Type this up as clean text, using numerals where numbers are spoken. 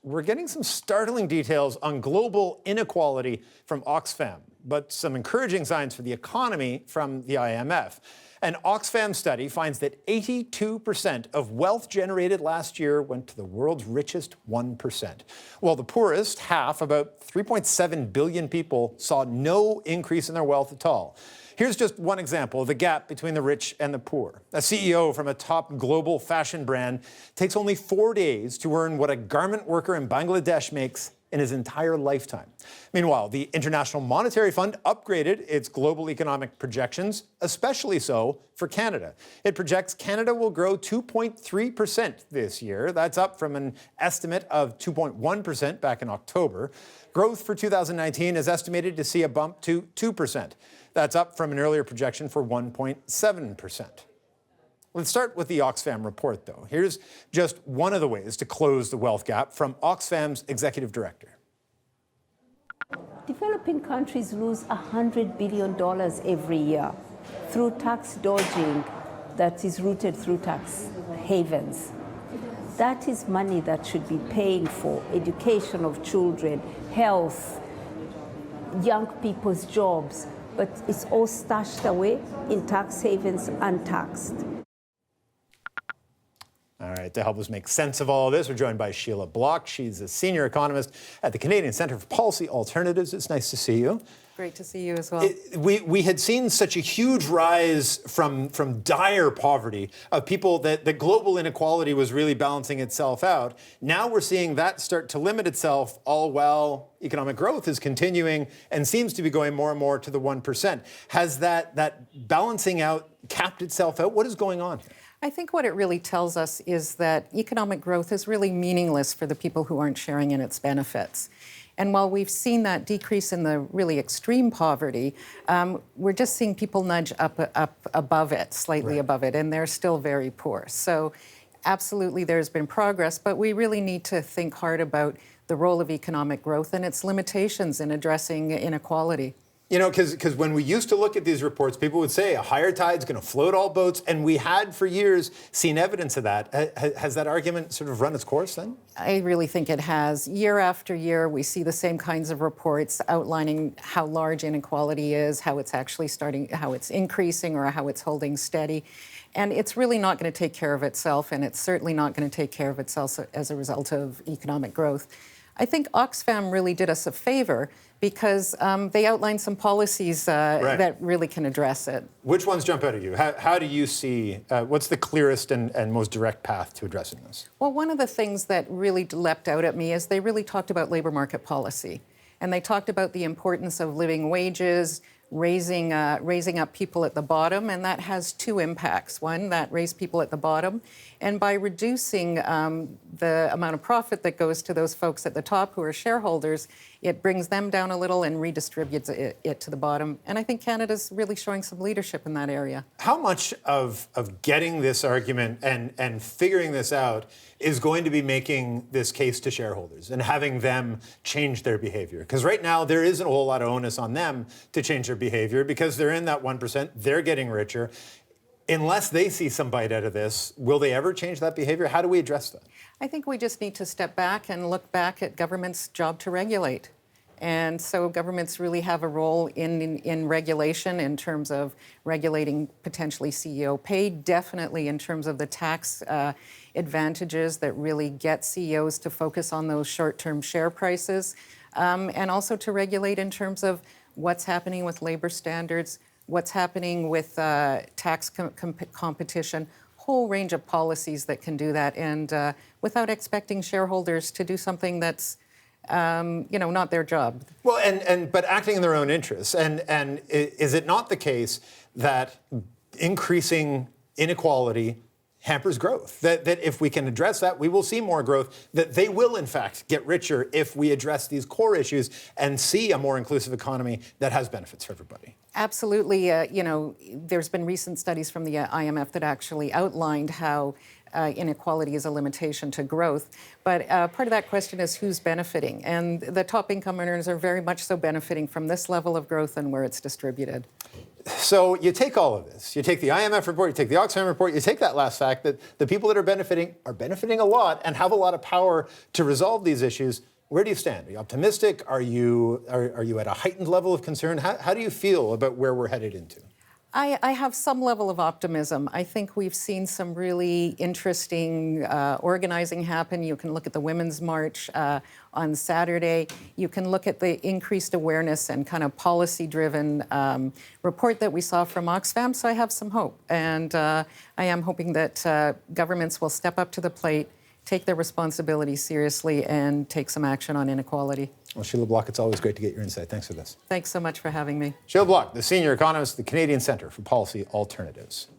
we're getting some startling details on global inequality from Oxfam, but some encouraging signs for the economy from the IMF. An Oxfam study finds that 82% of wealth generated last year went to the world's richest 1%, while the poorest half, about 3.7 billion people, saw no increase in their wealth at all. Here's just one example of the gap between the rich and the poor. A CEO from a top global fashion brand takes only 4 days to earn what a garment worker in Bangladesh makes in his entire lifetime. Meanwhile, the International Monetary Fund upgraded its global economic projections, especially so for Canada. It projects Canada will grow 2.3% this year. That's up from an estimate of 2.1% back in October. Growth for 2019 is estimated to see a bump to 2%. That's up from an earlier projection for 1.7%. Let's start with the Oxfam report, though. Here's just one of the ways to close the wealth gap from Oxfam's executive director. Developing countries lose $100 billion every year through tax dodging that is rooted through tax havens. That is money that should be paying for education of children, health, young people's jobs, but it's all stashed away in tax havens untaxed. All right, to help us make sense of all of this, we're joined by Sheila Block. She's a senior economist at the Canadian Centre for Policy Alternatives. It's nice to see you. Great to see you as well. We had seen such a huge rise from dire poverty of people that global inequality was really balancing itself out. Now we're seeing that start to limit itself, all while economic growth is continuing and seems to be going more and more to the 1%. Has that balancing out capped itself out? What is going on here? I think what it really tells us is that economic growth is really meaningless for the people who aren't sharing in its benefits. And while we've seen that decrease in the really extreme poverty, we're just seeing people nudge up above it, slightly above it, and they're still very poor. So absolutely there's been progress, but we really need to think hard about the role of economic growth and its limitations in addressing inequality. You know, because when we used to look at these reports, people would say a higher tide's going to float all boats, and we had for years seen evidence of that. Has that argument sort of run its course then? I really think it has. Year after year, we see the same kinds of reports outlining how large inequality is, how it's actually how it's increasing or how it's holding steady. And it's really not going to take care of itself, and it's certainly not going to take care of itself as a result of economic growth. I think Oxfam really did us a favor because they outlined some policies that really can address it. Which ones jump out at you? How do you see, what's the clearest and most direct path to addressing this? Well, one of the things that really leapt out at me is they really talked about labor market policy. And they talked about the importance of living wages, raising up people at the bottom, and that has two impacts. One, that raise people at the bottom, and by reducing the amount of profit that goes to those folks at the top who are shareholders, it brings them down a little and redistributes it to the bottom. And I think Canada's really showing some leadership in that area. How much of getting this argument and figuring this out is going to be making this case to shareholders and having them change their behavior? Because right now there isn't a whole lot of onus on them to change their behavior because they're in that 1%, they're getting richer. Unless they see some bite out of this, will they ever change that behavior? How do we address that? I think we just need to step back and look back at government's job to regulate. And so governments really have a role in regulation in terms of regulating potentially CEO pay, definitely in terms of the tax advantages that really get CEOs to focus on those short-term share prices, and also to regulate in terms of what's happening with labor standards, what's happening with tax competition, whole range of policies that can do that, and without expecting shareholders to do something that's not their job. Well, but acting in their own interests. And is it not the case that increasing inequality hampers growth? That if we can address that, we will see more growth, that they will, in fact, get richer if we address these core issues and see a more inclusive economy that has benefits for everybody? Absolutely. There's been recent studies from the IMF that actually outlined how inequality is a limitation to growth. But part of that question is who's benefiting. And the top income earners are very much so benefiting from this level of growth and where it's distributed. So you take all of this, you take the IMF report, you take the Oxfam report, you take that last fact that the people that are benefiting a lot and have a lot of power to resolve these issues. Where do you stand? Are you optimistic? Are you at a heightened level of concern? How do you feel about where we're headed into? I have some level of optimism. I think we've seen some really interesting organizing happen. You can look at the Women's March on Saturday. You can look at the increased awareness and kind of policy-driven report that we saw from Oxfam. So I have some hope. And I am hoping that governments will step up to the plate, take their responsibility seriously, and take some action on inequality. Well, Sheila Block, it's always great to get your insight. Thanks for this. Thanks so much for having me. Sheila Block, the senior economist at the Canadian Centre for Policy Alternatives.